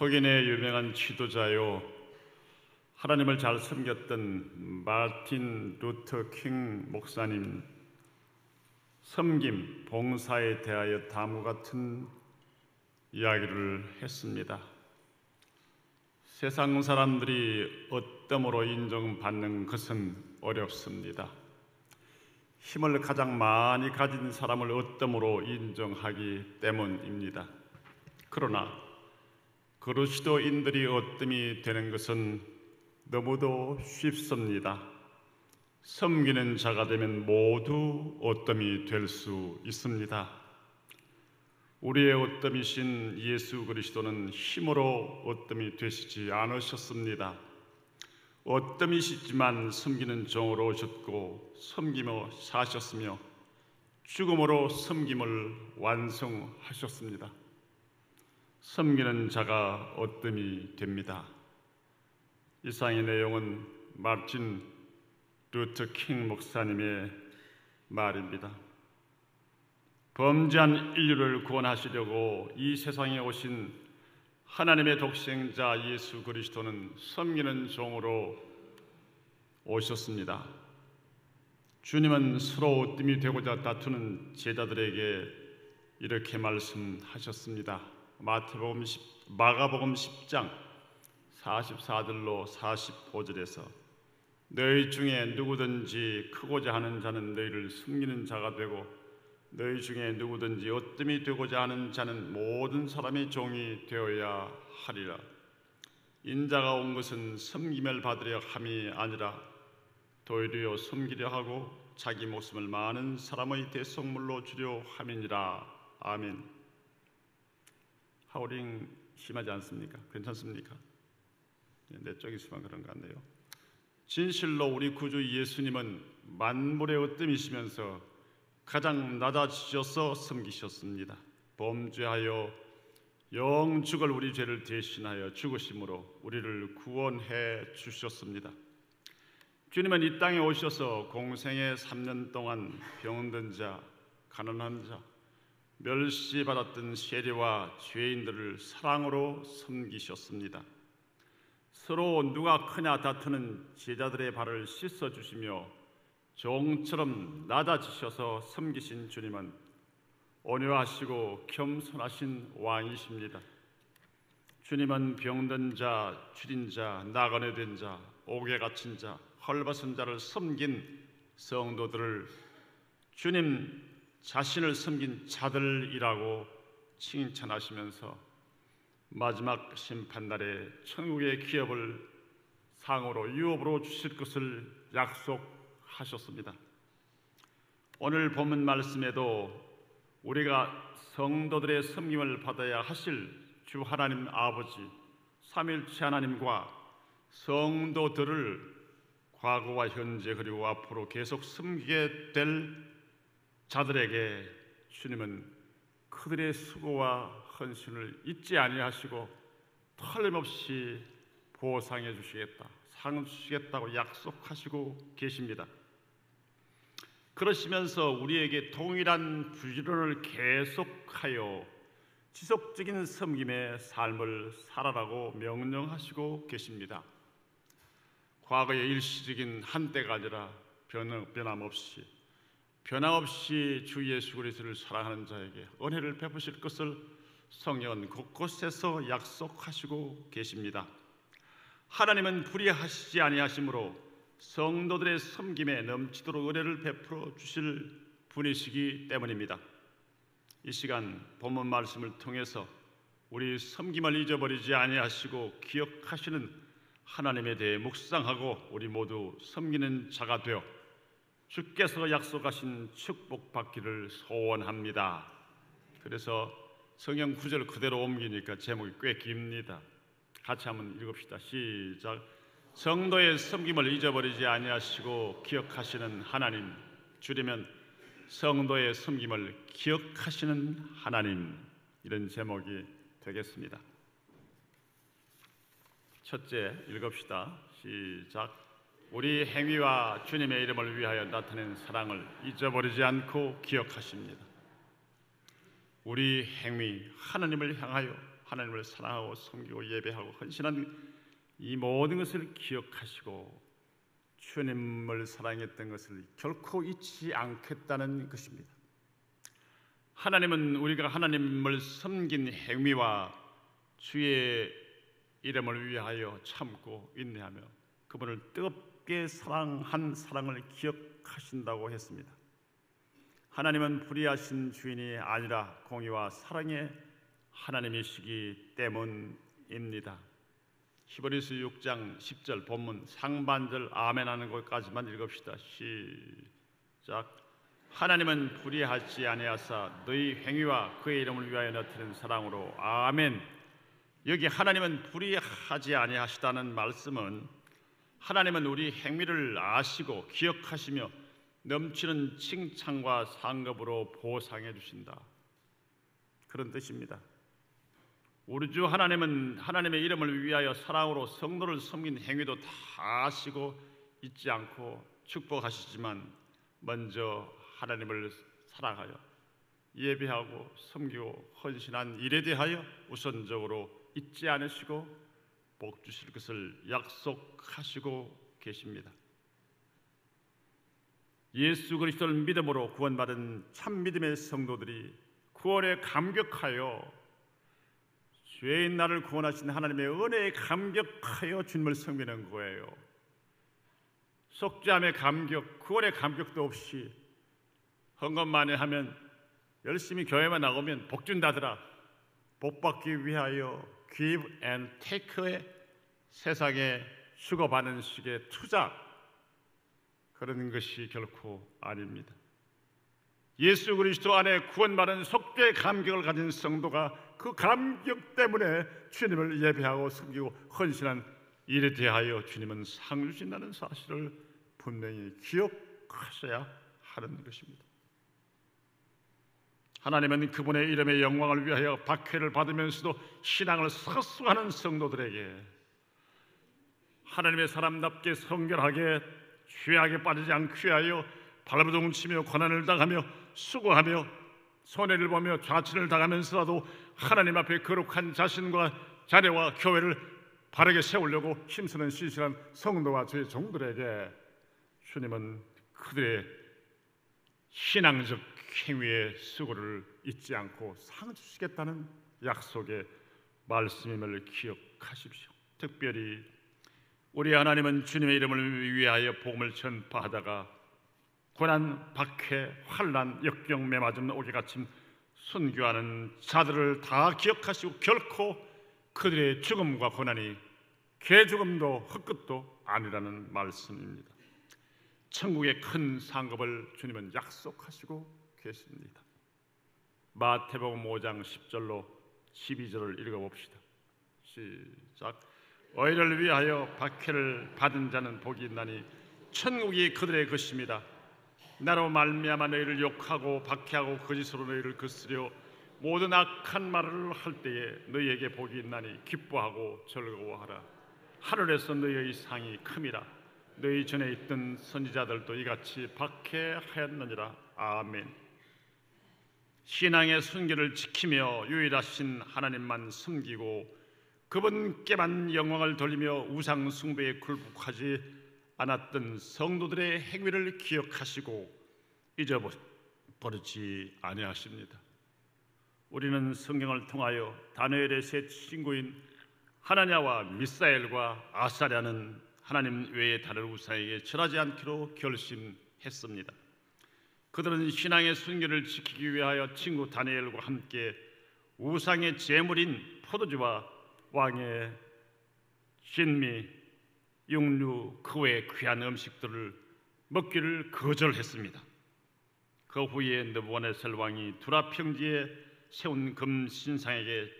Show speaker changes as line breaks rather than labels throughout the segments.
흑인의 유명한 지도자요, 하나님을 잘 섬겼던 마틴 루터 킹 목사님 섬김, 봉사에 대하여 다음과 같은 이야기를 했습니다. 세상 사람들이 어떠므로 인정받는 것은 어렵습니다. 힘을 가장 많이 가진 사람을 어떠므로 인정하기 때문입니다. 그러나 그리스도인들이 어뜸이 되는 것은 너무도 쉽습니다. 섬기는 자가 되면 모두 어뜸이 될 수 있습니다. 우리의 어뜸이신 예수 그리스도는 힘으로 어뜸이 되시지 않으셨습니다. 어뜸이시지만 섬기는 종으로 오셨고 섬기며 사셨으며 죽음으로 섬김을 완성하셨습니다. 섬기는 자가 어뜸이 됩니다. 이상의 내용은 마틴 루터 킹 목사님의 말입니다. 범죄한 인류를 구원하시려고 이 세상에 오신 하나님의 독생자 예수 그리스도는 섬기는 종으로 오셨습니다. 주님은 서로 어뜸이 되고자 다투는 제자들에게 이렇게 말씀하셨습니다. 마가복음 10장 44절로 45절에서 너희 중에 누구든지 크고자 하는 자는 너희를 섬기는 자가 되고 너희 중에 누구든지 어뜸이 되고자 하는 자는 모든 사람의 종이 되어야 하리라. 인자가 온 것은 섬김을 받으려 함이 아니라 도리어 섬기려 하고 자기 목숨을 많은 사람의 대속물로 주려 함이니라. 아멘. 하울링 심하지 않습니까? 괜찮습니까? 내 쪽이 심한 그런 것 같네요. 진실로 우리 구주 예수님은 만물의 어뜸이시면서 가장 낮아지셔서 섬기셨습니다. 범죄하여 영죽을 우리 죄를 대신하여 죽으심으로 우리를 구원해 주셨습니다. 주님은 이 땅에 오셔서 공생의 3년 동안 병든 자, 가난한 자, 멸시받았던 세리와 죄인들을 사랑으로 섬기셨습니다. 서로 누가 크냐 다투는 제자들의 발을 씻어주시며 종처럼 낮아지셔서 섬기신 주님은 온유하시고 겸손하신 왕이십니다. 주님은 병든 자, 줄인 자, 나그네 된 자, 옥에 갇힌 자, 헐벗은 자를 섬긴 성도들을 주님 자신을 섬긴 자들이라고 칭찬하시면서 마지막 심판날에 천국의 기업을 상으로 유업으로 주실 것을 약속하셨습니다. 오늘 본문 말씀에도 우리가 성도들의 섬김을 받아야 하실 주 하나님 아버지 삼위일체 하나님과 성도들을 과거와 현재 그리고 앞으로 계속 섬기게 될 자들에게 주님은 그들의 수고와 헌신을 잊지 아니하시고 틀림없이 보상해 주시겠다, 상 주시겠다고 약속하시고 계십니다. 그러시면서 우리에게 동일한 부지런을 계속하여 지속적인 섬김의 삶을 살아라고 명령하시고 계십니다. 과거의 일시적인 한때가 아니라 변함없이 주 예수 그리스도를 사랑하는 자에게 은혜를 베푸실 것을 성령은 곳곳에서 약속하시고 계십니다. 하나님은 불의하시지 아니하시므로 성도들의 섬김에 넘치도록 은혜를 베풀어 주실 분이시기 때문입니다. 이 시간 본문 말씀을 통해서 우리 섬김을 잊어버리지 아니하시고 기억하시는 하나님에 대해 묵상하고 우리 모두 섬기는 자가 되어 주께서 약속하신 축복받기를 소원합니다. 그래서 성경 구절 그대로 옮기니까 제목이 꽤 깁니다. 같이 한번 읽읍시다. 시작. 성도의 섬김을 잊어버리지 아니하시고 기억하시는 하나님, 줄이면 성도의 섬김을 기억하시는 하나님, 이런 제목이 되겠습니다. 첫째 읽읍시다. 시작. 우리 행위와 주님의 이름을 위하여 나타낸 사랑을 잊어버리지 않고 기억하십니다. 우리 행위, 하나님을 향하여 하나님을 사랑하고 섬기고 예배하고 헌신한 이 모든 것을 기억하시고 주님을 사랑했던 것을 결코 잊지 않겠다는 것입니다. 하나님은 우리가 하나님을 섬긴 행위와 주의 이름을 위하여 참고 인내하며 그분을 뜨겁게 사랑한 사랑을 기억하신다고 했습니다. 하나님은 불의하신 주인이 아니라 공의와 사랑의 하나님이시기 때문입니다. 히브리서 6장 10절 본문 상반절 아멘 하는 것까지만 읽읍시다. 시작. 하나님은 불의하지 아니하사 너희 행위와 그의 이름을 위하여 나타낸 사랑으로 아멘. 여기 하나님은 불의하지 아니하시다는 말씀은 하나님은 우리 행위를 아시고 기억하시며 넘치는 칭찬과 상급으로 보상해 주신다, 그런 뜻입니다. 우리 주 하나님은 하나님의 이름을 위하여 사랑으로 성도를 섬긴 행위도 다 아시고 잊지 않고 축복하시지만 먼저 하나님을 사랑하여 예배하고 섬기고 헌신한 일에 대하여 우선적으로 잊지 않으시고 복 주실 것을 약속하시고 계십니다. 예수 그리스도를 믿음으로 구원받은 참 믿음의 성도들이 구원에 감격하여 죄인 나를 구원하신 하나님의 은혜에 감격하여 주님을 섬기는 거예요. 속죄함의 감격, 구원의 감격도 없이 헌금만에 하면 열심히 교회만 나오면 복 준다더라, 복 받기 위하여 give and take의 세상에 주고받는 식의 투자, 그런 것이 결코 아닙니다. 예수 그리스도 안에 구원받은 속죄의 감격을 가진 성도가 그 감격 때문에 주님을 예배하고 섬기고 헌신한 일에 대하여 주님은 상 주신다는 사실을 분명히 기억하셔야 하는 것입니다. 하나님은 그분의 이름의 영광을 위하여 박해를 받으면서도 신앙을 사수하는 성도들에게 하나님의 사람답게 성결하게 죄악에 빠지지 않게 하여 발버둥치며 고난을 당하며 수고하며 손해를 보며 좌천을 당하면서라도 하나님 앞에 거룩한 자신과 자녀와 교회를 바르게 세우려고 힘쓰는 신실한 성도와 저의 종들에게 주님은 그들의 신앙적 행위의 수고를 잊지 않고 상 주시겠다는 약속의 말씀임을 기억하십시오. 특별히 우리 하나님은 주님의 이름을 위하여 복음을 전파하다가 고난, 박해, 환난, 역경, 매맞음, 오게 갇힘, 순교하는 자들을 다 기억하시고 결코 그들의 죽음과 고난이 개죽음도 헛것도 아니라는 말씀입니다. 천국의 큰 상급을 주님은 약속하시고 계십니다. 마태복음 5장 10절로 12절을 읽어봅시다. 시작. 의를 위하여 박해를 받은 자는 복이 있나니 천국이 그들의 것입니다. 나로 말미암아 너희를 욕하고 박해하고 거짓으로 너희를 거스려 모든 악한 말을 할 때에 너희에게 복이 있나니 기뻐하고 즐거워하라. 하늘에서 너희의 상이 큼이라. 너희 전에 있던 선지자들도 이같이 박해하였느니라. 아멘. 신앙의 순결을 지키며 유일하신 하나님만 섬기고 그분께만 영광을 돌리며 우상 숭배에 굴복하지 않았던 성도들의 행위를 기억하시고 잊어버리지 아니하십니다. 우리는 성경을 통하여 다니엘의 세 친구인 하나냐와 미사엘과 아사랴는 하나님 외에 다른 우상에게 절하지 않기로 결심했습니다. 그들은 신앙의 순결을 지키기 위하여 친구 다니엘과 함께 우상의 제물인 포도주와 왕의 신미, 육류, 그 외의 귀한 음식들을 먹기를 거절했습니다. 그 후에 느부갓네살 왕이 두라 평지에 세운 금 신상에게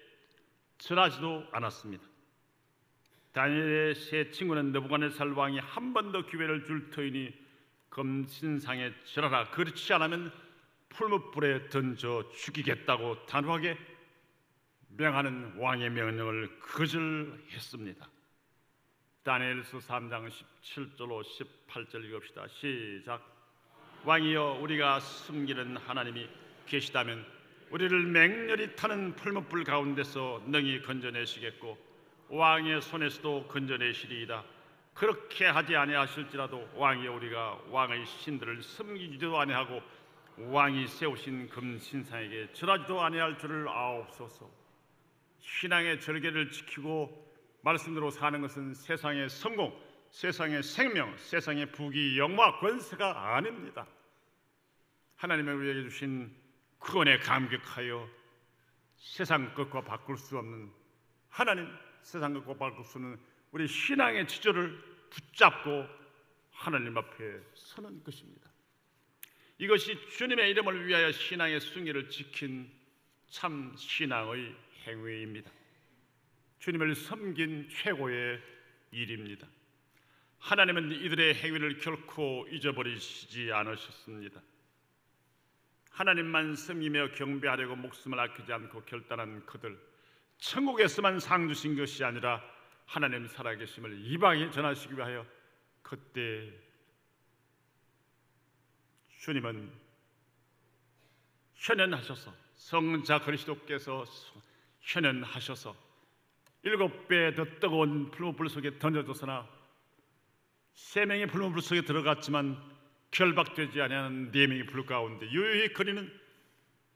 절하지도 않았습니다. 다니엘의 세 친구는 느부갓네살 왕이 한 번 더 기회를 줄 터이니 금 신상에 절하라, 그렇지 않으면 풀무불에 던져 죽이겠다고 단호하게 명하는 왕의 명령을 거절했습니다. 다니엘서 3장 17절로 18절 읽읍시다. 시작. 왕이여, 우리가 숨기는 하나님이 계시다면 우리를 맹렬히 타는 풀무불 가운데서 능히 건져내시겠고 왕의 손에서도 건져내시리이다. 그렇게 하지 아니하실지라도 왕이 우리가 왕의 신들을 섬기지도 아니하고 왕이 세우신 금신상에게 절하지도 아니할 줄을 아옵소서. 신앙의 절개를 지키고 말씀대로 사는 것은 세상의 성공, 세상의 생명, 세상의 부귀, 영화, 권세가 아닙니다. 하나님의 우리에게 주신 구원에 감격하여 세상 것과 바꿀 수 없는 하나님, 세상 것과 바꿀 수 없는 우리 신앙의 지조를 붙잡고 하나님 앞에 서는 것입니다. 이것이 주님의 이름을 위하여 신앙의 숭배를 지킨 참 신앙의 행위입니다. 주님을 섬긴 최고의 일입니다. 하나님은 이들의 행위를 결코 잊어버리시지 않으셨습니다. 하나님만 섬기며 경배하려고 목숨을 아끼지 않고 결단한 그들, 천국에서만 상 주신 것이 아니라 하나님 살아계심을 이방에 전하시기 위하여 그때 주님은 현현하셔서, 성자 그리스도께서 현현하셔서 7배 더 뜨거운 풀무불 속에 던져졌으나 3명의 풀무불 속에 들어갔지만 결박되지 아니하는 4명의 불 가운데 유유히 거리는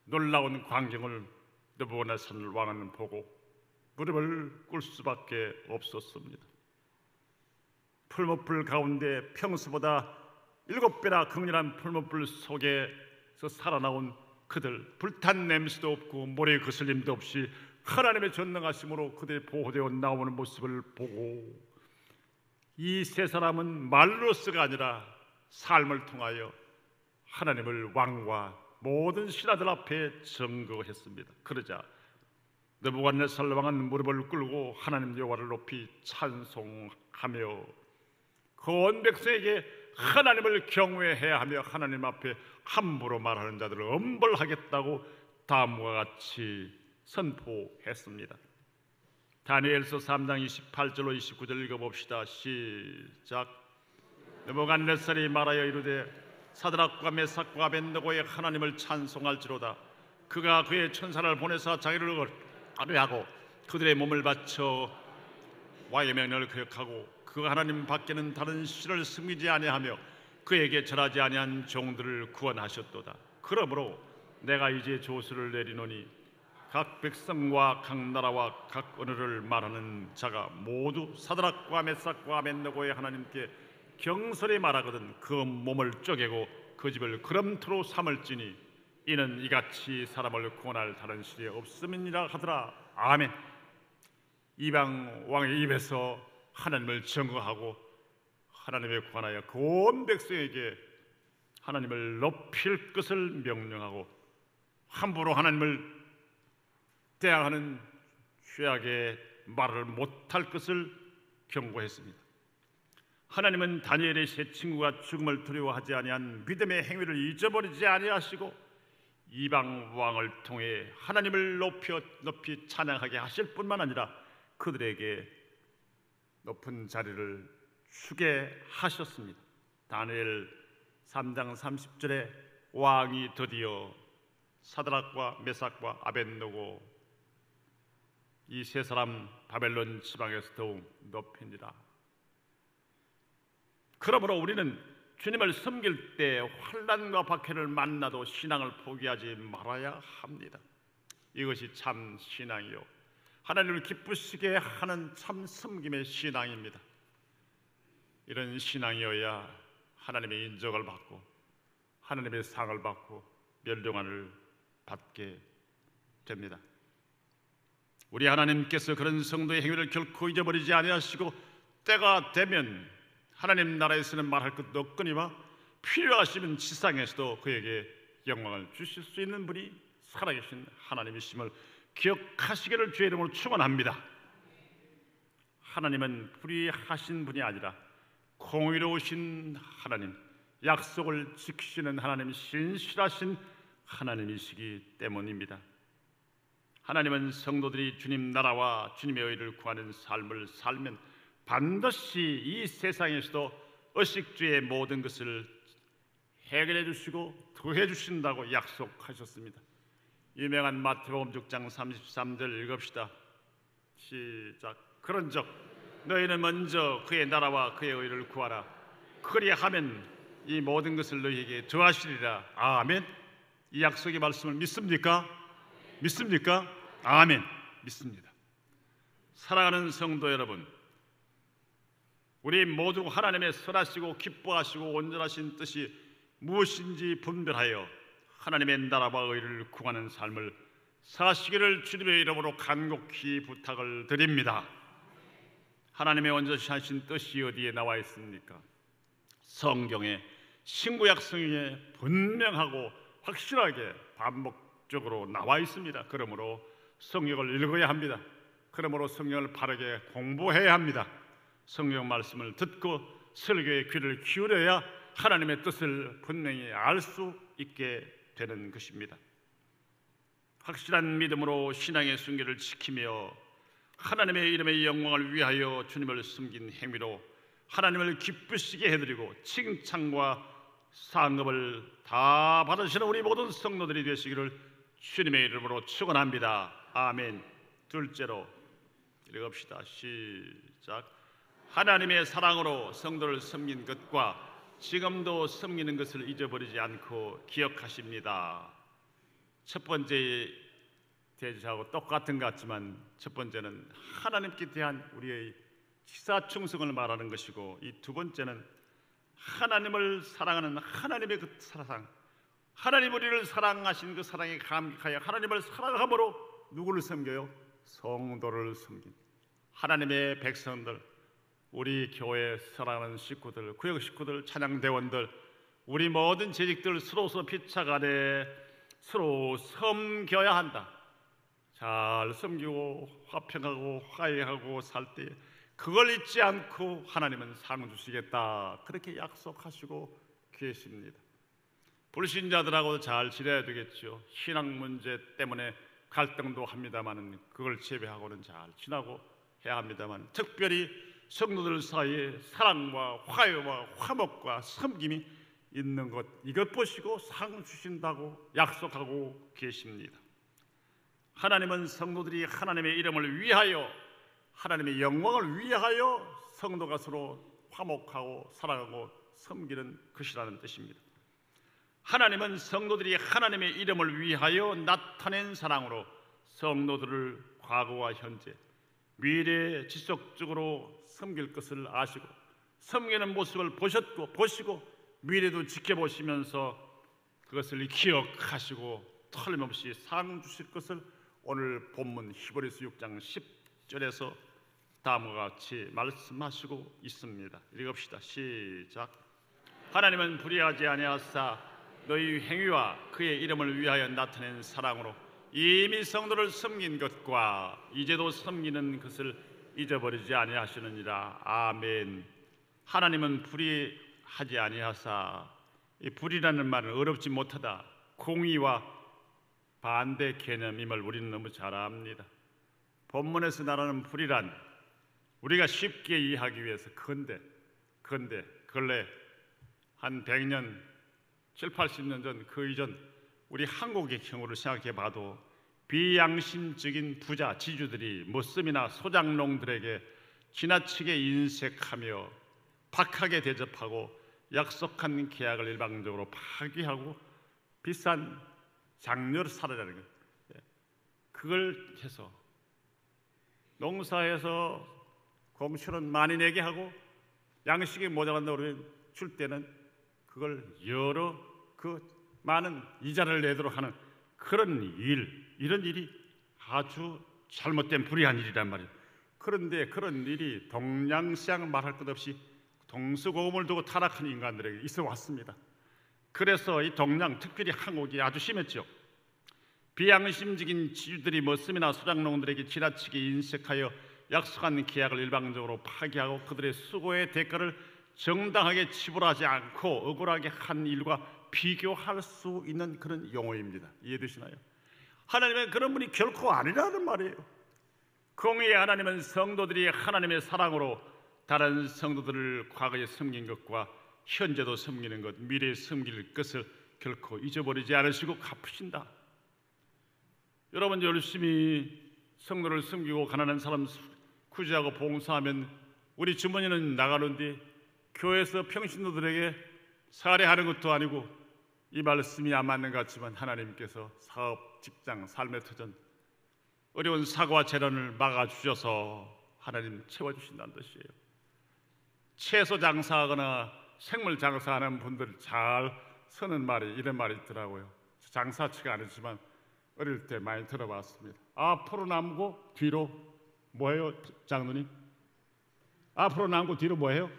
놀라운 광경을 느부갓네살 왕은 보고 무릎을 꿇을 수밖에 없었습니다. 풀무불 가운데 평소보다 7배나 극렬한 풀무불 속에서 살아나온 그들, 불탄 냄새도 없고 모래 거슬림도 없이 하나님의 전능하심으로 그들이 보호되어 나오는 모습을 보고 이 세 사람은 말로서가 아니라 삶을 통하여 하나님을 왕과 모든 신하들 앞에 증거했습니다. 그러자 느부갓네살 왕은 무릎을 꿇고 하나님 여호와를 높이 찬송하며 그 온 백성에게 하나님을 경외해야 하며 하나님 앞에 함부로 말하는 자들을 엄벌하겠다고 다음과 같이 선포했습니다. 다니엘서 3장 28절로 29절 읽어봅시다. 시작. 느부갓네살이 말하여 이르되 사드락과 메삭과 아벳느고의 하나님을 찬송할지로다. 그가 그의 천사를 보내사 자기를 아뢰하고 그들의 몸을 바쳐 왕의 명령을 기억하고 그 하나님 밖에는 다른 신을 섬기지 아니하며 그에게 절하지 아니한 종들을 구원하셨도다. 그러므로 내가 이제 조서를 내리노니 각 백성과 각 나라와 각 언어를 말하는 자가 모두 사드락과 메삭과 아벳느고의 하나님께 경솔히 말하거든 그 몸을 쪼개고 그 집을 그럼토로 삼을지니 이는 이같이 사람을 구원할 다른 신이 없음이니라 하더라. 아멘. 이방 왕의 입에서 하나님을 증거하고 하나님에 관하여 그 온 백성에게 하나님을 높일 것을 명령하고 함부로 하나님을 대항하는 죄악의 말을 못할 것을 경고했습니다. 하나님은 다니엘의 세 친구가 죽음을 두려워하지 아니한 믿음의 행위를 잊어버리지 아니하시고 이방 왕을 통해 하나님을 높이 찬양하게 하실 뿐만 아니라 그들에게 높은 자리를 주게 하셨습니다. 다니엘 3장 30절에 왕이 드디어 사드락과 메삭과 아벳느고 이 세 사람 바벨론 지방에서 더욱 높이니라. 그러므로 우리는 주님을 섬길 때 환난과 박해를 만나도 신앙을 포기하지 말아야 합니다. 이것이 참 신앙이요 하나님을 기쁘시게 하는 참 섬김의 신앙입니다. 이런 신앙이어야 하나님의 인정을 받고 하나님의 상을 받고 멸종안을 받게 됩니다. 우리 하나님께서 그런 성도의 행위를 결코 잊어버리지 아니하시고 때가 되면 하나님 나라에서는 말할 것도 없거니와 필요하시면 지상에서도 그에게 영광을 주실 수 있는 분이 살아계신 하나님이심을 기억하시기를 주의 이름으로 축원합니다. 하나님은 불의하신 분이 아니라 공의로우신 하나님, 약속을 지키시는 하나님, 신실하신 하나님이시기 때문입니다. 하나님은 성도들이 주님 나라와 주님의 의를 구하는 삶을 살면 반드시 이 세상에서도 의식주의 모든 것을 해결해 주시고 더해 주신다고 약속하셨습니다. 유명한 마태복음 6장 33절 읽읍시다. 시작. 그런즉 너희는 먼저 그의 나라와 그의 의를 구하라. 그리하면 이 모든 것을 너희에게 더하시리라. 아멘. 이 약속의 말씀을 믿습니까? 믿습니까? 아멘. 믿습니다. 사랑하는 성도 여러분, 우리 모두 하나님의 선하시고 기뻐하시고 온전하신 뜻이 무엇인지 분별하여 하나님의 나라와 의를 구하는 삶을 사시기를 주님의 이름으로 간곡히 부탁을 드립니다. 하나님의 온전하신 뜻이 어디에 나와 있습니까? 성경에 신구약 성경에 분명하고 확실하게 반복적으로 나와 있습니다. 그러므로 성경을 읽어야 합니다. 그러므로 성경을 바르게 공부해야 합니다. 성경 말씀을 듣고 설교의 귀를 기울여야 하나님의 뜻을 분명히 알 수 있게 되는 것입니다. 확실한 믿음으로 신앙의 순결을 지키며 하나님의 이름의 영광을 위하여 주님을 섬긴 행위로 하나님을 기쁘시게 해드리고 칭찬과 상급을 다 받으시는 우리 모든 성도들이 되시기를 주님의 이름으로 축원합니다. 아멘. 둘째로 읽읍시다. 시작. 하나님의 사랑으로 성도를 섬긴 것과 지금도 섬기는 것을 잊어버리지 않고 기억하십니다. 첫 번째 대지하고 똑같은 것 같지만 첫 번째는 하나님께 대한 우리의 시사충성을 말하는 것이고, 이 두 번째는 하나님을 사랑하는 하나님의 그 사랑, 하나님 우리를 사랑하신 그 사랑에 감격하여 하나님을 사랑함으로 누구를 섬겨요? 성도를 섬긴 하나님의 백성들, 우리 교회 사랑하는 식구들, 구역 식구들, 찬양대원들, 우리 모든 재직들 서로 피차간에 서로 섬겨야 한다. 잘 섬기고 화평하고 화해하고 살 때 그걸 잊지 않고 하나님은 상 주시겠다, 그렇게 약속하시고 계십니다. 불신자들하고 잘 지내야 되겠죠. 신앙 문제 때문에 갈등도 합니다만 그걸 제외하고는 잘 지나고 해야 합니다만, 특별히 성도들 사이에 사랑과 화해와 화목과 섬김이 있는 것, 이것 보시고 상 주신다고 약속하고 계십니다. 하나님은 성도들이 하나님의 이름을 위하여, 하나님의 영광을 위하여 성도가 서로 화목하고 사랑하고 섬기는 것이라는 뜻입니다. 하나님은 성도들이 하나님의 이름을 위하여 나타낸 사랑으로 성도들을 과거와 현재, 미래에 지속적으로 섬길 것을 아시고 섬기는 모습을 보시고 미래도 지켜보시면서 그것을 기억하시고 틀림없이 상 주실 것을 오늘 본문 히브리서 6장 10절에서 다음과 같이 말씀하시고 있습니다. 읽읍시다. 시작. 하나님은 불의하지 아니하사 너희 행위와 그의 이름을 위하여 나타낸 사랑으로 이미 성도를 섬긴 것과 이제도 섬기는 것을 잊어버리지 아니하시느니라. 아멘. 하나님은 불의하지 아니하사, 이 불의라는 말은 어렵지 못하다, 공의와 반대 개념임을 우리는 너무 잘 압니다. 본문에서 말하는 불의란 우리가 쉽게 이해하기 위해서 근데 근래 한 100년 7, 80년 전, 그 이전 우리 한국의 경우를 생각해 봐도 비양심적인 부자 지주들이 모습이나 소장농들에게 지나치게 인색하며 박하게 대접하고 약속한 계약을 일방적으로 파기하고 비싼 장려를 사라라는 거예요. 그걸 해서 농사에서 공출은 많이 내게 하고 양식이 모자란다고 줄 때는 그걸 여러 그 많은 이자를 내도록 하는 그런 이런 일이 아주 잘못된 불의한 일이란 말이에요. 그런데 그런 일이 동양시장 말할 것 없이 동서고금을 두고 타락한 인간들에게 있어 왔습니다. 그래서 이 동양, 특별히 한국이 아주 심했죠. 비양심적인 지주들이 머슴이나 소장농들에게 지나치게 인색하여 약속한 계약을 일방적으로 파기하고 그들의 수고의 대가를 정당하게 지불하지 않고 억울하게 한 일과 비교할 수 있는 그런 용어입니다. 이해되시나요? 하나님은 그런 분이 결코 아니라는 말이에요. 공의의 하나님은 성도들이 하나님의 사랑으로 다른 성도들을 과거에 섬긴 것과 현재도 섬기는 것, 미래에 섬길 것을 결코 잊어버리지 않으시고 갚으신다. 여러분 열심히 성도를 섬기고 가난한 사람 구제하고 봉사하면 우리 주머니는 나가는데 교회에서 평신도들에게 사례하는 것도 아니고 이 말씀이 안 맞는 것 같지만 하나님께서 사업, 직장, 삶의 터전 어려운 사고와 재난을 막아주셔서 하나님 채워주신다는 뜻이에요. 채소 장사하거나 생물 장사하는 분들 잘 쓰는 말이 이런 말이 있더라고요. 장사치가 아니지만 어릴 때 많이 들어봤습니다. 앞으로 남고 뒤로 뭐예요, 장로님? 앞으로 남고 뒤로 뭐예요?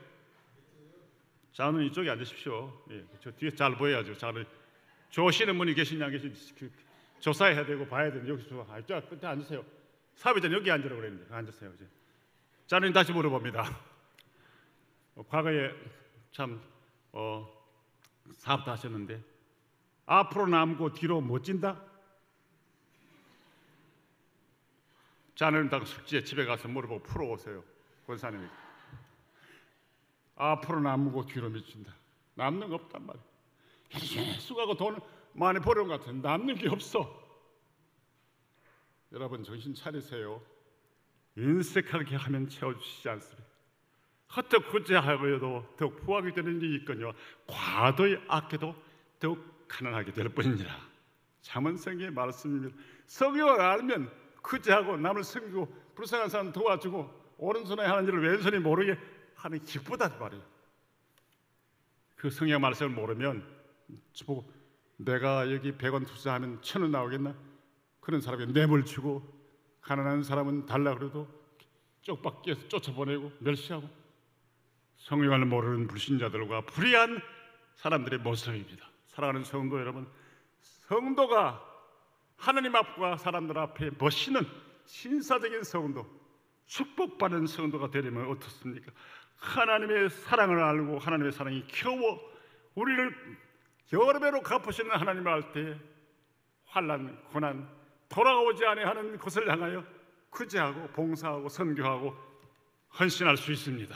장로님 이쪽에 앉으십시오. 예, 저 뒤에 잘 보여야죠. 잘 조시는 분이 계시냐 안 계신지 조사해야 되고 봐야 되는 여기서 저 끝에 앉으세요. 사회자는 여기 앉으라고 그랬는데 앉으세요. 이제 장로님 다시 물어봅니다. 과거에 참 사업도 하셨는데 앞으로 남고 뒤로 못 진다? 자는 당 숙지에 집에 가서 물어보고 풀어오세요. 권사님이 앞으로 남고 뒤로 미친다. 남는 거 없단 말이야. 수고하고 돈을 많이 벌은 것 같은데 남는 게 없어. 여러분 정신 차리세요. 인색하게 하면 채워주시지 않습니다. 헛되고 구제하여도 더욱 부하게 되는 일이 있거니와 과도히 아껴도 더욱 가난하게 될 뿐이니라. 잠언성의 말씀입니다. 성경을 알면 구제하고 남을 섬기고 불쌍한 사람 도와주고 오른손에 하는 일을 왼손이 모르게 하는 기쁘단 말이에요. 그 성경 말씀을 모르면 보고 내가 여기 100원 투자하면 1,000원 나오겠나? 그런 사람에게 뇌물 주고 가난한 사람은 달라 그래도 쪽밖에서 쫓아보내고 멸시하고 성경을 모르는 불신자들과 불의한 사람들의 모습입니다. 사랑하는 성도 여러분, 성도가 하나님 앞과 사람들 앞에 멋있는 신사적인 성도, 축복받은 성도가 되려면 어떻습니까? 하나님의 사랑을 알고 하나님의 사랑이 겨워 우리를 여러 배로 갚으시는 하나님을 알 때 환난, 고난, 돌아오지 아니하는 것을 향하여 구제하고 봉사하고 선교하고 헌신할 수 있습니다.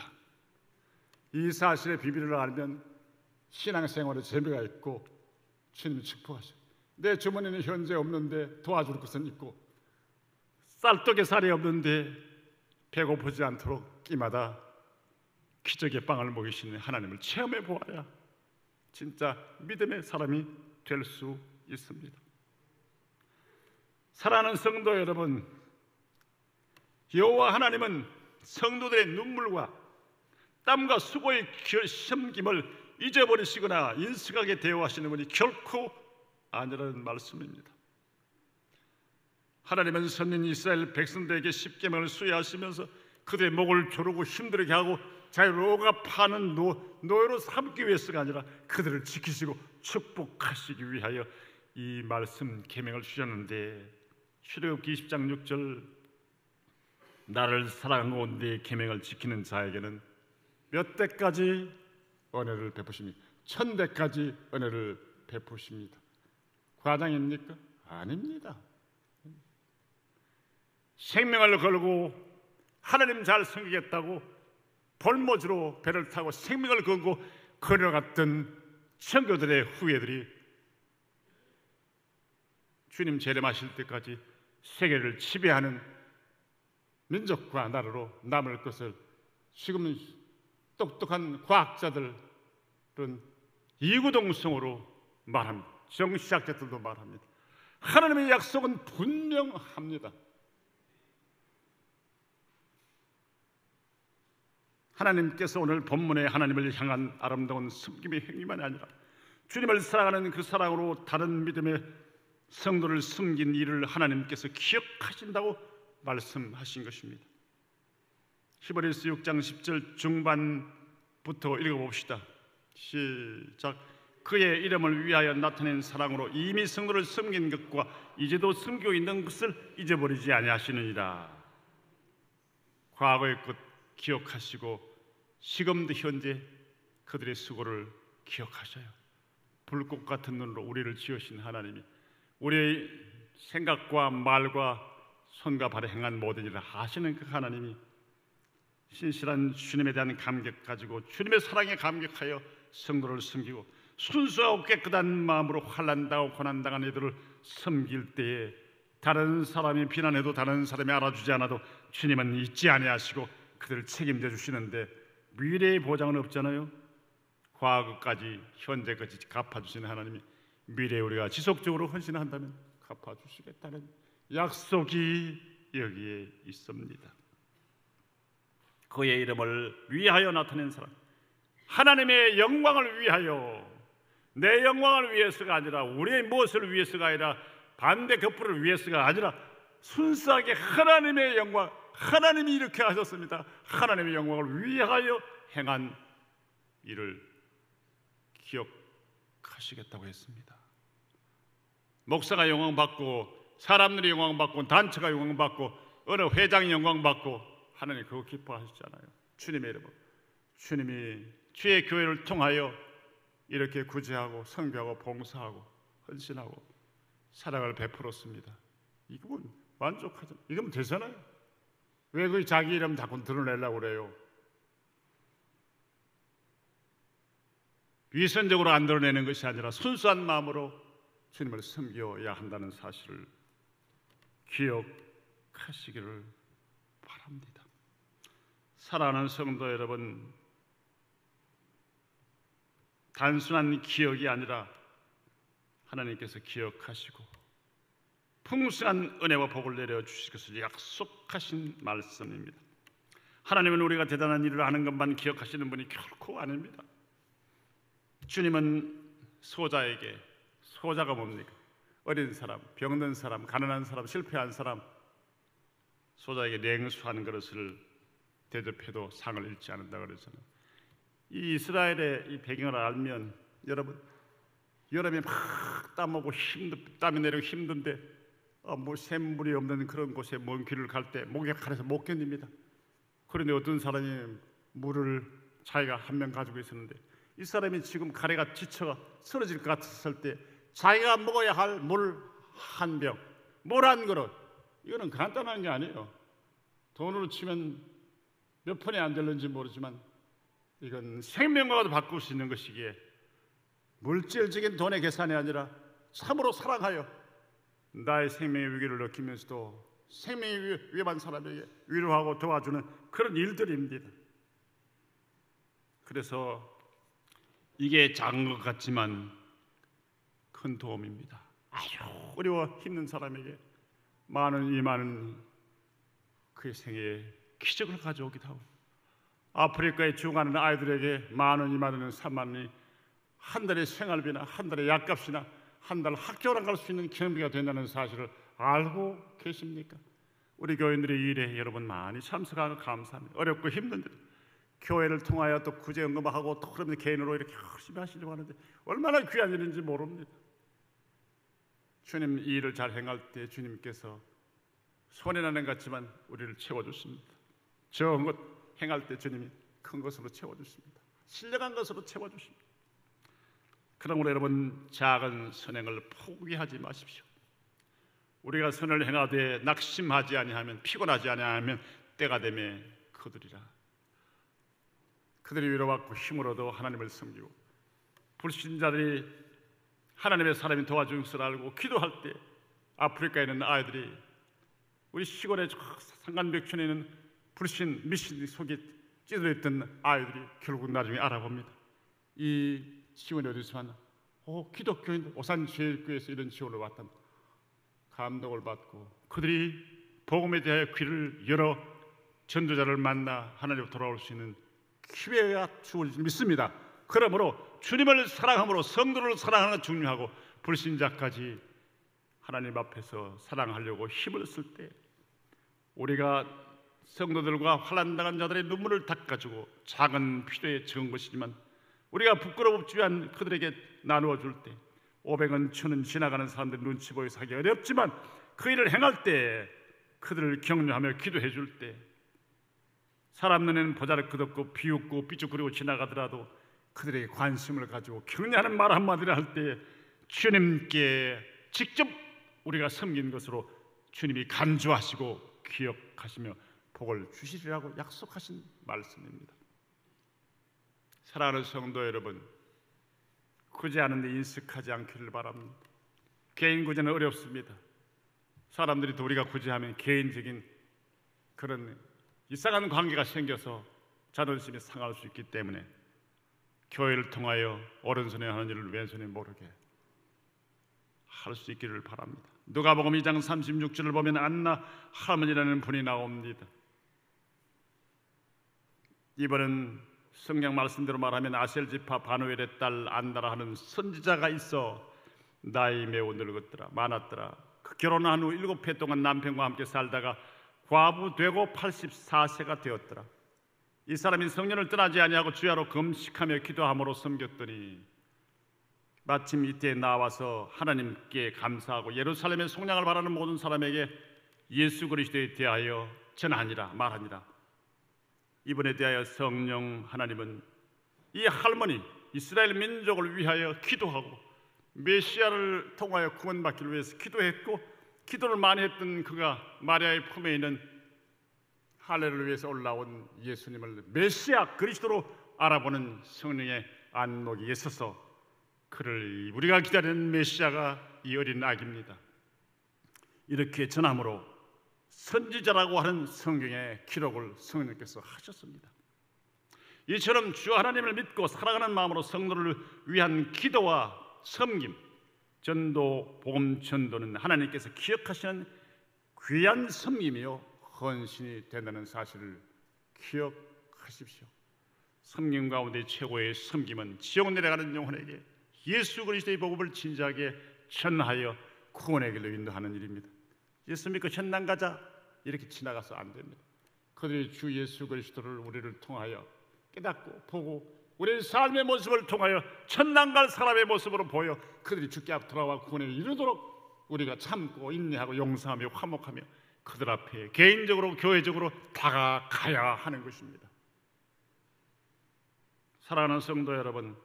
이 사실의 비밀을 알면 신앙생활에 재미가 있고 주님이 축복하셔요. 내 주머니는 현재 없는데 도와줄 것은 있고 쌀떡에 살이 없는데 배고프지 않도록 끼마다 기적의 빵을 먹이시는 하나님을 체험해 보아야 진짜 믿음의 사람이 될 수 있습니다. 사랑하는 성도 여러분, 여호와 하나님은 성도들의 눈물과 땀과 수고의 섬김을 잊어버리시거나 인식하게 대우하시는 분이 결코 아니라는 말씀입니다. 하나님은 선민 이스라엘 백성들에게 십계명을 수여하시면서 그들의 목을 조르고 힘들게 하고 자유로 억압하는 노예로 삼기 위해서가 아니라 그들을 지키시고 축복하시기 위하여 이 말씀 계명을 주셨는데, 출애굽기 20장 6절 나를 사랑하고 내 계명을 지키는 자에게는 몇 대까지 은혜를 베푸십니까? 1000대까지 은혜를 베푸십니다. 과장입니까? 아닙니다. 생명을 걸고 하나님 잘 섬기겠다고 볼모지로 배를 타고 생명을 걸고 걸어갔던 청교들의 후예들이 주님 재림하실 때까지 세계를 지배하는 민족과 나라로 남을 것을 지금은 똑똑한 과학자들은 이구동성으로 말합니다. 정치학자들도 말합니다. 하나님의 약속은 분명합니다. 하나님께서 오늘 본문에 하나님을 향한 아름다운 섬김의 행위만이 아니라 주님을 사랑하는 그 사랑으로 다른 믿음의 성도를 섬긴 일을 하나님께서 기억하신다고 말씀하신 것입니다. 히브리서 6장 10절 중반부터 읽어봅시다. 시작. 그의 이름을 위하여 나타낸 사랑으로 이미 성도를 섬긴 것과 이제도 섬기고 있는 것을 잊어버리지 아니하시느니라. 과거의 것 기억하시고 지금도 현재 그들의 수고를 기억하셔요. 불꽃 같은 눈으로 우리를 지으신 하나님이 우리의 생각과 말과 손과 발에 행한 모든 일을 아시는 그 하나님이 신실한 주님에 대한 감격 가지고 주님의 사랑에 감격하여 성도를 섬기고 순수하고 깨끗한 마음으로 환난당하고 고난당한 이들을 섬길 때에 다른 사람이 비난해도 다른 사람이 알아주지 않아도 주님은 잊지 아니하시고 그들을 책임져 주시는데 미래의 보장은 없잖아요. 과거까지 현재까지 갚아주시는 하나님이 미래에 우리가 지속적으로 헌신한다면 갚아주시겠다는 약속이 여기에 있습니다. 그의 이름을 위하여 나타낸 사람, 하나님의 영광을 위하여, 내 영광을 위해서가 아니라 우리의 무엇을 위해서가 아니라 반대 격부를 위해서가 아니라 순수하게 하나님의 영광, 하나님이 이렇게 하셨습니다. 하나님의 영광을 위하여 행한 일을 기억하시겠다고 했습니다. 목사가 영광받고 사람들이 영광받고 단체가 영광받고 어느 회장이 영광받고 하나님 그거 기뻐하시잖아요. 주님의 이름으로 주님이 주의 교회를 통하여 이렇게 구제하고 성교하고 봉사하고 헌신하고 사랑을 베풀었습니다. 이건 만족하죠. 이거면 되잖아요. 왜 그 자기 이름 자꾸 드러내려고 그래요? 위선적으로 안 드러내는 것이 아니라 순수한 마음으로 주님을 섬겨야 한다는 사실을 기억하시기를 바랍니다. 사랑하는 성도 여러분, 단순한 기억이 아니라 하나님께서 기억하시고 풍성한 은혜와 복을 내려주실 것을 약속하신 말씀입니다. 하나님은 우리가 대단한 일을 하는 것만 기억하시는 분이 결코 아닙니다. 주님은 소자에게, 소자가 뭡니까? 어린 사람, 병든 사람, 가난한 사람, 실패한 사람, 소자에게 냉수 한 그릇을 대접해도 상을 잃지 않는다 그러잖아요. 이 이스라엘의 이 배경을 알면 여러분, 여름에 막 땀오고 땀이 내리고 힘든데 뭐 샘물이 없는 그런 곳에 먼 길을 갈 때 목이 가려서 못 견딥니다. 그런데 어떤 사람이 물을 자기가 한 명 가지고 있었는데 이 사람이 지금 가래가 지쳐가 쓰러질 것 같았을 때 자기가 먹어야 할 물 한 병, 물 한 그릇, 이거는 간단한 게 아니에요. 돈으로 치면 몇 푼이 안 될는지 모르지만 이건 생명과도 바꿀 수 있는 것이기에 물질적인 돈의 계산이 아니라 참으로 사랑하여 나의 생명의 위기를 느끼면서도 생명이 위험한 사람에게 위로하고 도와주는 그런 일들입니다. 그래서 이게 작은 것 같지만 큰 도움입니다. 아주 어려워 힘든 사람에게 만 원, 2만 원 그의 생애에 기적을 가져오기도 하고, 아프리카에 죽어가는 아이들에게 만 원, 2만 원은 3만 원이 한 달의 생활비나 한 달의 약값이나 한 달 학교를 갈 수 있는 경비가 된다는 사실을 알고 계십니까? 우리 교인들의 일에 여러분 많이 참석하고 감사합니다. 어렵고 힘든데 교회를 통하여 또 구제 언급하고 또 그러면 개인으로 이렇게 열심히 하시려고 하는데 얼마나 귀한 일인지 모릅니다. 주님 이 일을 잘 행할 때 주님께서 손해나는 것 같지만 우리를 채워주십니다. 적은 것 행할 때 주님이 큰 것으로 채워주십니다. 신령한 것으로 채워주십니다. 그러므로 여러분 작은 선행을 포기하지 마십시오. 우리가 선을 행하되 낙심하지 아니하면, 피곤하지 아니하면 때가 되면 그들이라. 그들이 위로받고 힘을 얻어 하나님을 섬기고 불신자들이 하나님의 사람이 도와주는 것을 알고 기도할 때 아프리카에 있는 아이들이 우리 시골의 상간벽촌에 있는 불신 미신 속에 찌들어있던 아이들이 결국 나중에 알아봅니다. 이 지원이 어디서 왔나? 기독교인들 오산제일교회에서 이런 지원을 왔다. 감동을 받고 그들이 복음에 대해 귀를 열어 전도자를 만나 하나님으로 돌아올 수 있는 기회가 주어질 줄 믿습니다. 그러므로 주님을 사랑함으로 성도를 사랑하는 것 중요하고 불신자까지 하나님 앞에서 사랑하려고 힘을 쓸 때 우리가 성도들과 환난당한 자들의 눈물을 닦아주고 작은 필요에 적은 것이지만 우리가 부끄럽지만 그들에게 나누어 줄 때 500원, 1000원 지나가는 사람들 눈치 보여서 하기 어렵지만 그 일을 행할 때 그들을 격려하며 기도해 줄 때 사람 눈에는 보잘것없고 비웃고 삐죽거리고 지나가더라도 그들에게 관심을 가지고 격려하는 말 한마디를 할 때 주님께 직접 우리가 섬긴 것으로 주님이 간주하시고 기억하시며 복을 주시리라고 약속하신 말씀입니다. 사랑하는 성도 여러분, 구제하는 데 인색하지 않기를 바랍니다. 개인 구제는 어렵습니다. 사람들이 또 우리가 굳이 하면 개인적인 그런 이상한 관계가 생겨서 자존심이 상할 수 있기 때문에 교회를 통하여 오른손에 하는 일을 왼손에 모르게 할 수 있기를 바랍니다. 누가복음 2장 36절을 보면 안나 할머니라는 분이 나옵니다. 이번은 성경 말씀대로 말하면 아셀 지파 바누엘의 딸 안나라 하는 선지자가 있어 나이 매우 늙었더라, 많았더라. 그 결혼한 후 7해 동안 남편과 함께 살다가 과부되고 84세가 되었더라. 이 사람이 성년을 떠나지 아니하고 주야로 금식하며 기도함으로 섬겼더니 마침 이때 나와서 하나님께 감사하고 예루살렘의 속량을 바라는 모든 사람에게 예수 그리스도에 대하여 전하니라 말하니라. 이번에 대하여 성령 하나님은 이 할머니 이스라엘 민족을 위하여 기도하고 메시아를 통하여 구원받기를 위해서 기도했고, 기도를 많이 했던 그가 마리아의 품에 있는 할례를 위해서 올라온 예수님을 메시아 그리스도로 알아보는 성령의 안목이 있어서 그를 우리가 기다리는 메시아가 이 어린 아기입니다. 이렇게 전함으로 선지자라고 하는 성경의 기록을 성령께서 하셨습니다. 이처럼 주 하나님을 믿고 살아가는 마음으로 성도를 위한 기도와 섬김, 전도, 복음 전도는 하나님께서 기억하시는 귀한 섬김이요 헌신이 된다는 사실을 기억하십시오. 섬김 가운데 최고의 섬김은 지옥 내려가는 영혼에게 예수 그리스도의 복음을 진지하게 전하여 구원의 길로 인도하는 일입니다. 예수 믿고 천당 가자 이렇게 지나가서 안 됩니다. 그들이 주 예수 그리스도를 우리를 통하여 깨닫고 보고 우리의 삶의 모습을 통하여 천당 갈 사람의 모습으로 보여 그들이 주께 앞 돌아와 구원에 이르도록 우리가 참고 인내하고 용서하며 화목하며 그들 앞에 개인적으로 교회적으로 다가가야 하는 것입니다. 사랑하는 성도 여러분,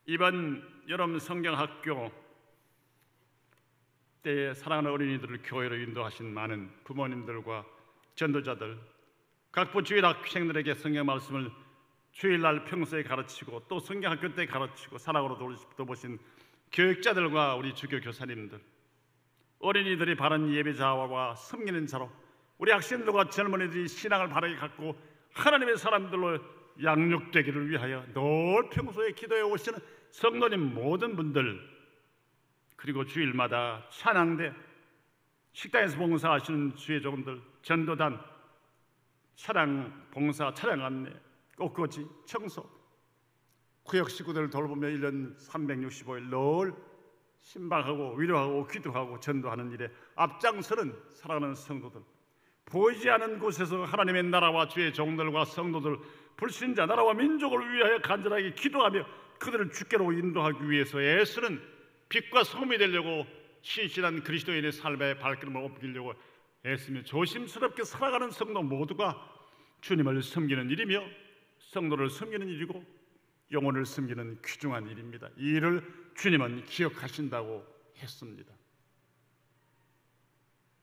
이번 여름 성경학교 때에 사랑하는 어린이들을 교회로 인도하신 많은 부모님들과 전도자들, 각 주일 학생들에게 성경 말씀을 주일날 평소에 가르치고 또 성경학교 때 가르치고 사랑으로 돌보신 교육자들과 우리 주교 교사님들, 어린이들이 바른 예배자와 섬기는 자로 우리 학생들과 젊은이들이 신앙을 바르게 갖고 하나님의 사람들로 양육되기를 위하여 늘 평소에 기도해 오시는 성도님 모든 분들, 그리고 주일마다 찬양대, 식당에서 봉사하시는 주의 종들, 전도단, 차량 봉사, 차량 안내, 꽃꽂이, 청소, 구역 식구들을 돌보며 1년 365일 늘 신방하고 위로하고 기도하고 전도하는 일에 앞장서는 사랑하는 성도들, 보이지 않는 곳에서 하나님의 나라와 주의 종들과 성도들, 불신자 나라와 민족을 위하여 간절하게 기도하며 그들을 주께로 인도하기 위해서 애쓰는 빛과 소금이 되려고 신실한 그리스도인의 삶의 발걸음을 옮기려고 애쓰며 조심스럽게 살아가는 성도 모두가 주님을 섬기는 일이며 성도를 섬기는 일이고 영혼을 섬기는 귀중한 일입니다. 이 일을 주님은 기억하신다고 했습니다.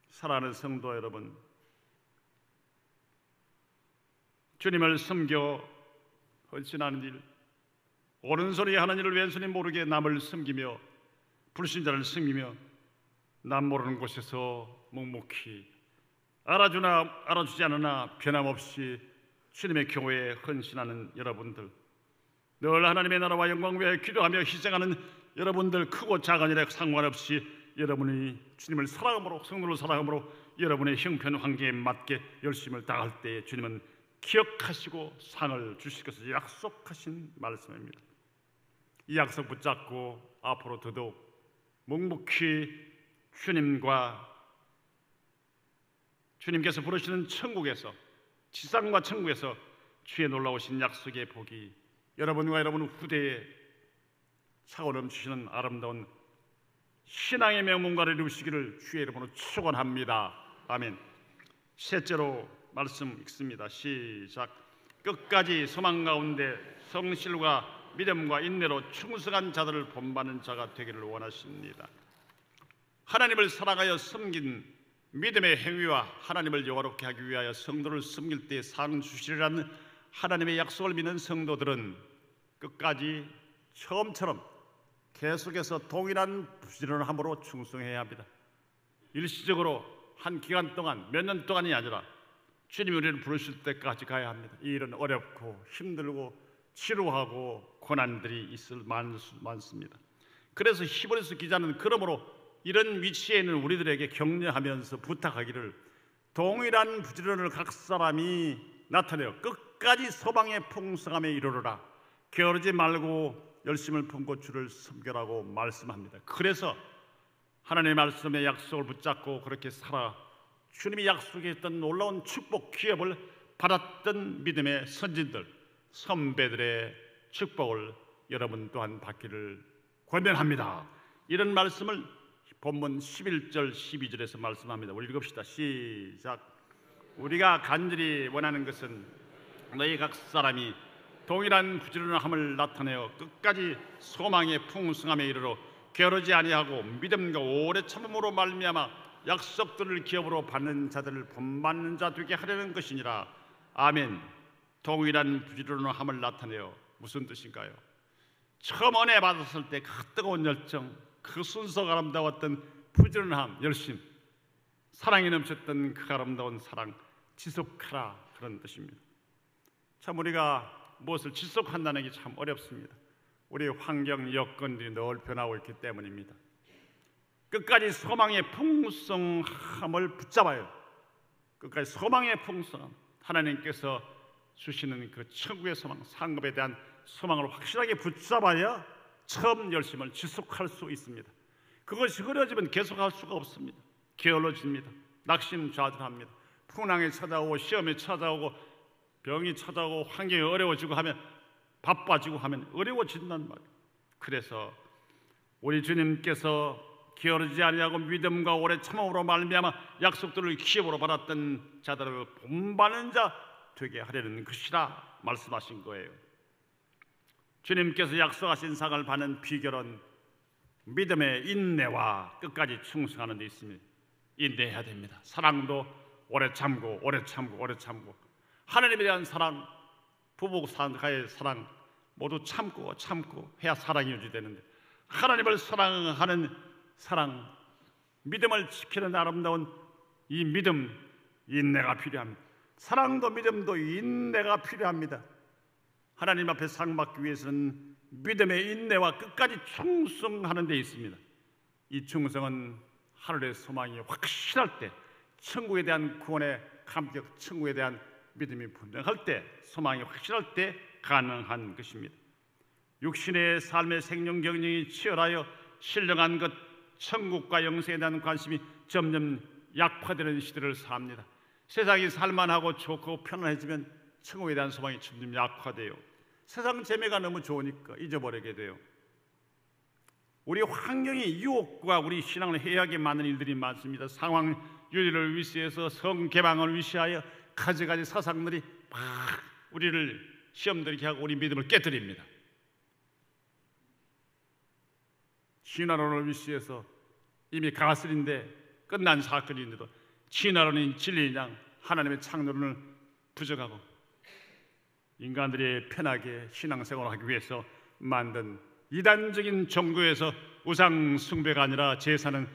사랑하는 성도 여러분, 주님을 섬겨 헌신하는 일, 오른손이 하는 일을 왼손이 모르게 남을 섬기며 불신자를 섬기며 남 모르는 곳에서 묵묵히 알아주나 알아주지 않으나 변함없이 주님의 교회에 헌신하는 여러분들, 늘 하나님의 나라와 영광 위하여 기도하며 희생하는 여러분들, 크고 작은 일에 상관없이 여러분이 주님을 사랑함으로, 성도를 사랑함으로 여러분의 형편 환경에 맞게 열심을 다할 때에 주님은 기억하시고 상을 주실 것을 약속하신 말씀입니다. 이 약속 붙잡고 앞으로 더더욱 묵묵히 주님께서 부르시는 천국에서, 지상과 천국에서 주의 놀라우신 약속의 복이 여러분과 여러분 후대에 차고 넘치시는 아름다운 신앙의 명문가를 이루시기를 주의 이름으로 축원합니다. 아멘. 셋째로 말씀 읽습니다. 시작. 끝까지 소망 가운데 성실과 믿음과 인내로 충성한 자들을 본받는 자가 되기를 원하십니다. 하나님을 사랑하여 섬긴 믿음의 행위와 하나님을 영화롭게 하기 위하여 성도를 섬길 때 상 주시리라는 하나님의 약속을 믿는 성도들은 끝까지 처음처럼 계속해서 동일한 부지런함으로 충성해야 합니다. 일시적으로 한 기간 동안, 몇 년 동안이 아니라 주님이 우리를 부르실 때까지 가야 합니다. 이 일은 어렵고 힘들고 지루하고 고난들이 많습니다. 그래서 히브리서 기자는 그러므로 이런 위치에 있는 우리들에게 격려하면서 부탁하기를, 동일한 부지런을 각 사람이 나타내어 끝까지 소망의 풍성함에 이르러라. 게으르지 말고 열심을 품고 주를 섬겨라고 말씀합니다. 그래서 하나님의 말씀의 약속을 붙잡고 그렇게 살아 주님이 약속했던 놀라운 축복, 기업을 받았던 믿음의 선진들, 선배들의 축복을 여러분 또한 받기를 권면합니다. 이런 말씀을 본문 11절 12절에서 말씀합니다. 우리 읽읍시다. 시작. 우리가 간절히 원하는 것은 너희 각 사람이 동일한 부지런함을 나타내어 끝까지 소망의 풍성함에 이르러 게으르지 아니하고 믿음과 오래 참음으로 말미암아 약속들을 기업으로 받는 자들을 본받는 자 되게 하려는 것이니라. 아멘. 동일한 부지런함을 나타내어 무슨 뜻인가요? 처음 은혜 받았을 때 그 뜨거운 열정, 그 순수가 아름다웠던 부지런함, 열심, 사랑이 넘쳤던 그 아름다운 사랑 지속하라, 그런 뜻입니다. 참 우리가 무엇을 지속한다는 게 참 어렵습니다. 우리 환경 여건들이 늘 변하고 있기 때문입니다. 끝까지 소망의 풍성함을 붙잡아요. 끝까지 소망의 풍성함, 하나님께서 주시는 그 천국의 소망, 상급에 대한 소망을 확실하게 붙잡아야 처음 열심을 지속할 수 있습니다. 그것이 흐려지면 계속할 수가 없습니다. 게을러집니다. 낙심좌절합니다. 풍랑이 찾아오고 시험이 찾아오고 병이 찾아오고 환경이 어려워지고 하면, 바빠지고 하면 어려워진단 말이에요. 그래서 우리 주님께서 게으르지 아니하고 믿음과 오래 참음으로 말미암아 약속들을 기업으로 받았던 자들을 본받는 자 되게 하려는 것이라 말씀하신 거예요. 주님께서 약속하신 상을 받는 비결은 믿음의 인내와 끝까지 충성하는 데 있습니다. 인내해야 됩니다. 사랑도 오래 참고 오래 참고 오래 참고, 하나님에 대한 사랑, 부부 사이의 사랑 모두 참고 해야 사랑이 유지되는데, 하나님을 사랑하는 사랑, 믿음을 지키는 아름다운 이 믿음, 인내가 필요합니다. 사랑도 믿음도 인내가 필요합니다. 하나님 앞에 상 받기 위해서는 믿음의 인내와 끝까지 충성하는 데 있습니다. 이 충성은 하늘의 소망이 확실할 때, 천국에 대한 구원의 감격, 천국에 대한 믿음이 분명할 때, 소망이 확실할 때 가능한 것입니다. 육신의 삶의 생명 경쟁이 치열하여 신령한 것, 천국과 영생에 대한 관심이 점점 약화되는 시대를 삽니다. 세상이 살만하고 좋고 편안해지면 천국에 대한 소망이 점점 약화돼요. 세상 재미가 너무 좋으니까 잊어버리게 돼요. 우리 환경이 유혹과 우리 신앙을 해하게 만드는 일들이 많습니다. 상황 유지를 위시해서 성개방을 위시하여 가지가지 사상들이 막 우리를 시험 들게 하고 우리 믿음을 깨뜨립니다. 진화론을 위시해서 이미 가슬인데 끝난 사건인데도 진화론인 진리인 양 하나님의 창조론을 부정하고 인간들이 편하게 신앙생활을 하기 위해서 만든 이단적인 종교에서 우상 숭배가 아니라 제사는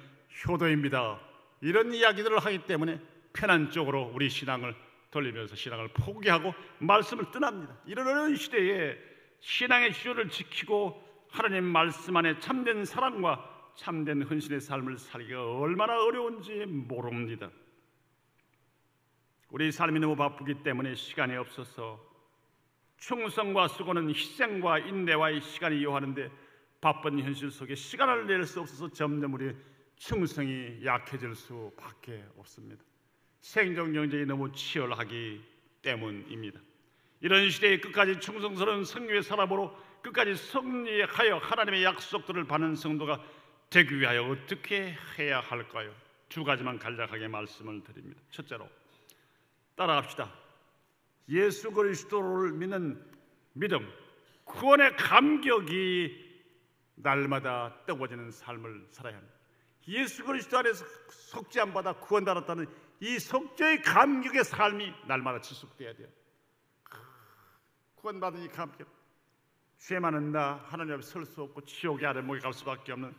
효도입니다, 이런 이야기들을 하기 때문에 편한 쪽으로 우리 신앙을 돌리면서 신앙을 포기하고 말씀을 떠납니다. 이런 시대에 신앙의 기초를 지키고 하나님 말씀 안에 참된 사랑과 참된 헌신의 삶을 살기가 얼마나 어려운지 모릅니다. 우리 삶이 너무 바쁘기 때문에 시간이 없어서 충성과 수고는 희생과 인내와의 시간이 요하는데, 바쁜 현실 속에 시간을 낼 수 없어서 점점 우리 충성이 약해질 수밖에 없습니다. 생존 경쟁이 너무 치열하기 때문입니다. 이런 시대에 끝까지 충성스러운 성교의 사람으로 끝까지 승리하여 하나님의 약속들을 받는 성도가 되기 위하여 어떻게 해야 할까요? 두 가지만 간략하게 말씀을 드립니다. 첫째로 따라갑시다. 예수 그리스도를 믿는 믿음, 구원의 감격이 날마다 뜨거워지는 삶을 살아야 합니다. 예수 그리스도 안에서 속죄함 받아 구원받았다는 이 속죄의 감격의 삶이 날마다 지속돼야 돼요. 구원받은 이 감격, 죄 많은 나 하나님 앞에 설 수 없고 지옥의 아래 목에 갈 수밖에 없는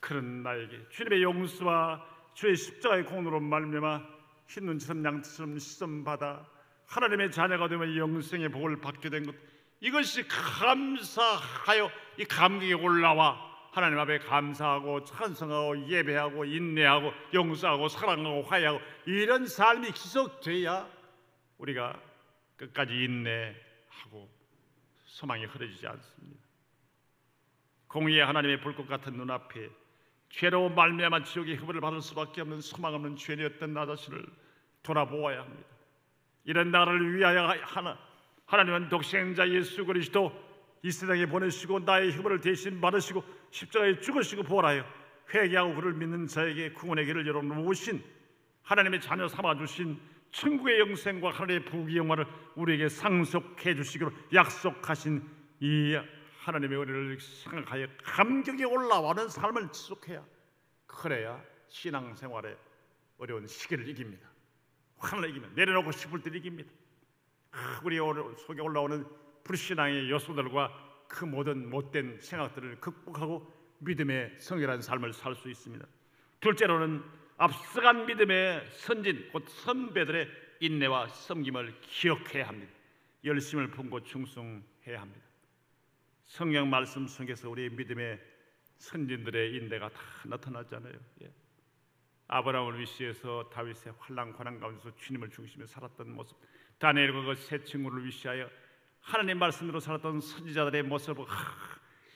그런 나에게 주님의 용서와 주의 십자가의 공로로 말미암아 흰 눈처럼 양처럼 시선받아 하나님의 자녀가 되면 영생의 복을 받게 된 것, 이것이 감사하여 이 감격이 올라와 하나님 앞에 감사하고 찬송하고 예배하고 인내하고 용서하고 사랑하고 화해하고 이런 삶이 지속돼야 우리가 끝까지 인내하고 소망이 흐려지지 않습니다. 공의의 하나님의 불꽃 같은 눈앞에 죄로 말미암아 지옥의 흡을 받을 수밖에 없는 소망 없는 죄인이었던 나 자신을 돌아보아야 합니다. 이런 나를 위하여 하나님은 독생자 예수 그리스도 이 세상에 보내시고 나의 흠을 대신 받으시고 십자가에 죽으시고 부활하여 회개하고 그를 믿는 자에게 구원의 길을 열어놓으신 하나님의 자녀 삼아주신 천국의 영생과 하나님의 부귀 영화를 우리에게 상속해 주시기로 약속하신 이 하나님의 은혜를 생각하여 감격이 올라와는 삶을 지속해야, 그래야 신앙생활의 어려운 시기를 이깁니다. 환난을 이깁니다. 내려놓고 싶을 때 이깁니다. 우리 속에 올라오는 불신앙의 요소들과 그 모든 못된 생각들을 극복하고 믿음의 성결한 삶을 살 수 있습니다. 둘째로는 앞서간 믿음의 선진, 곧 선배들의 인내와 섬김을 기억해야 합니다. 열심을 품고 충성해야 합니다. 성경 말씀 속에서 우리의 믿음의 선진들의 인내가 다 나타났잖아요. 아브라함을 위시해서 다윗의 환난 고난 가운데서 주님을 중심에 살았던 모습, 다니엘과 그 세 친구를 위시하여 하나님 말씀으로 살았던 선지자들의 모습을,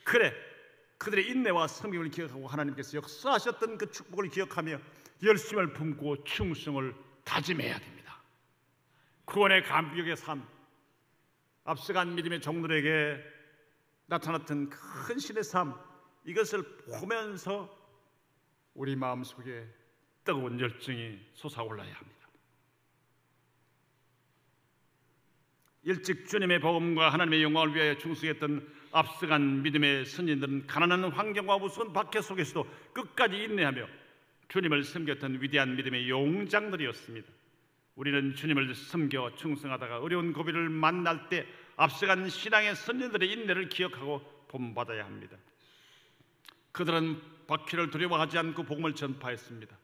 그래, 그들의 인내와 섬김을 기억하고 하나님께서 역사하셨던 그 축복을 기억하며 열심을 품고 충성을 다짐해야 됩니다. 구원의 감격의 삶, 앞서간 믿음의 종들에게 나타났던 큰 신의 삶, 이것을 보면서 우리 마음속에 뜨거운 열정이 솟아올라야 합니다. 일찍 주님의 복음과 하나님의 영광을 위하여 충성했던 앞서간 믿음의 선진들은 가난한 환경과 무서운 박해 속에서도 끝까지 인내하며 주님을 섬겼던 위대한 믿음의 용장들이었습니다. 우리는 주님을 섬겨 충성하다가 어려운 고비를 만날 때 앞서간 신앙의 선진들의 인내를 기억하고 본받아야 합니다. 그들은 박해를 두려워하지 않고 복음을 전파했습니다.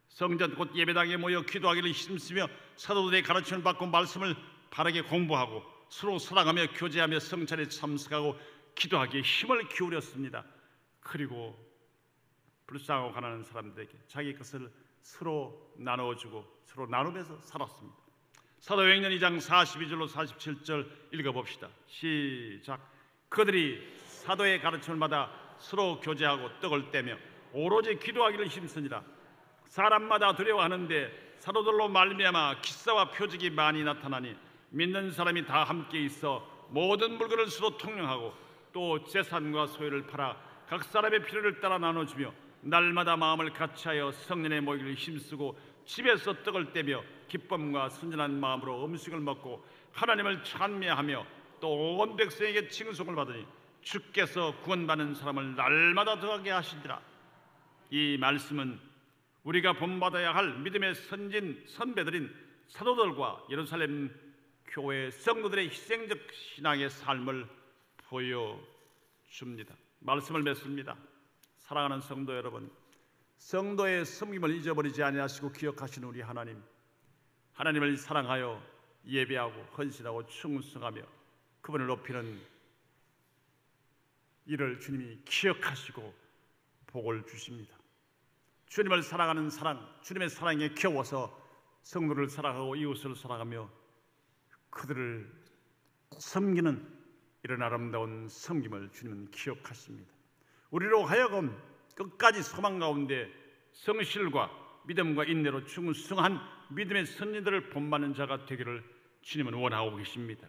성전 곧 예배당에 모여 기도하기를 힘쓰며 사도들의 가르침을 받고 말씀을 바르게 공부하고 서로 사랑하며 교제하며 성찬에 참석하고 기도하기에 힘을 기울였습니다. 그리고 불쌍하고 가난한 사람들에게 자기 것을 서로 나눠주고 서로 나누면서 살았습니다. 사도행전 2장 42절로 47절 읽어봅시다. 시작. 그들이 사도의 가르침을 받아 서로 교제하고 떡을 떼며 오로지 기도하기를 힘쓰니라. 사람마다 두려워하는데 사도들로 말미암아 기사와 표적이 많이 나타나니 믿는 사람이 다 함께 있어 모든 물건을 서로 통용하고 또 재산과 소유를 팔아 각 사람의 필요를 따라 나눠주며 날마다 마음을 같이하여 성령의 모이기를 힘쓰고 집에서 떡을 떼며 기쁨과 순전한 마음으로 음식을 먹고 하나님을 찬미하며 또 온 백성에게 칭송을 받으니 주께서 구원받는 사람을 날마다 더하게 하시리라. 이 말씀은 우리가 본받아야 할 믿음의 선진 선배들인 사도들과 예루살렘 교회 성도들의 희생적 신앙의 삶을 보여줍니다. 말씀을 맺습니다. 사랑하는 성도 여러분, 성도의 섬김을 잊어버리지 아니하시고 기억하시는 우리 하나님, 하나님을 사랑하여 예배하고 헌신하고 충성하며 그분을 높이는 이를 주님이 기억하시고 복을 주십니다. 주님을 사랑하는 사랑, 주님의 사랑에 겨워서 성도를 사랑하고 이웃을 사랑하며 그들을 섬기는 이런 아름다운 섬김을 주님은 기억하십니다. 우리로 하여금 끝까지 소망 가운데 성실과 믿음과 인내로 충성한 믿음의 선진들을 본받는 자가 되기를 주님은 원하고 계십니다.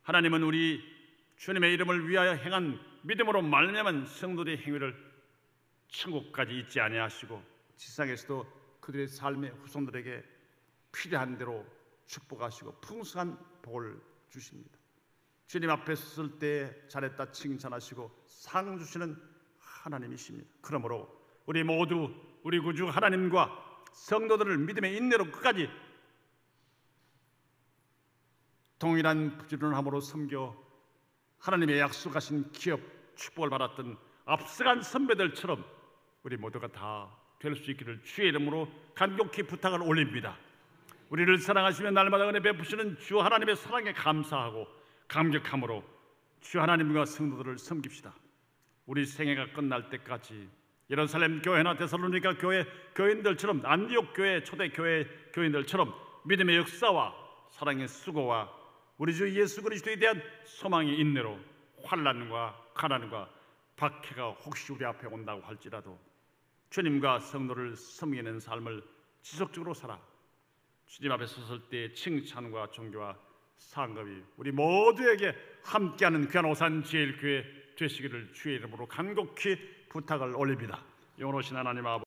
하나님은 우리 주님의 이름을 위하여 행한 믿음으로 말미암은 성도들의 행위를 천국까지 잊지 아니하시고 지상에서도 그들의 삶의 후손들에게 필요한 대로 축복하시고 풍성한 복을 주십니다. 주님 앞에 섰을 때 잘했다 칭찬하시고 상 주시는 하나님이십니다. 그러므로 우리 모두 우리 구주 하나님과 성도들을 믿음의 인내로 끝까지 동일한 부지런함으로 섬겨 하나님의 약속하신 기업 축복을 받았던 앞서간 선배들처럼 우리 모두가 다 될 수 있기를 주의 이름으로 간곡히 부탁을 올립니다. 우리를 사랑하시며 날마다 은혜 베푸시는 주 하나님의 사랑에 감사하고 감격함으로 주 하나님과 성도들을 섬깁시다. 우리 생애가 끝날 때까지 예루살렘 교회나 데살로니가 교회 교인들처럼, 안디옥 교회 초대 교회 교인들처럼 믿음의 역사와 사랑의 수고와 우리 주 예수 그리스도에 대한 소망의 인내로 환난과 가난과 박해가 혹시 우리 앞에 온다고 할지라도 주님과 성도를 섬기는 삶을 지속적으로 살아 주님 앞에 섰을 때의 칭찬과 존경과 상급이 우리 모두에게 함께하는 귀한 오산 제일교회 되시기를 주의 이름으로 간곡히 부탁을 올립니다. 영원하신 하나님 아버지,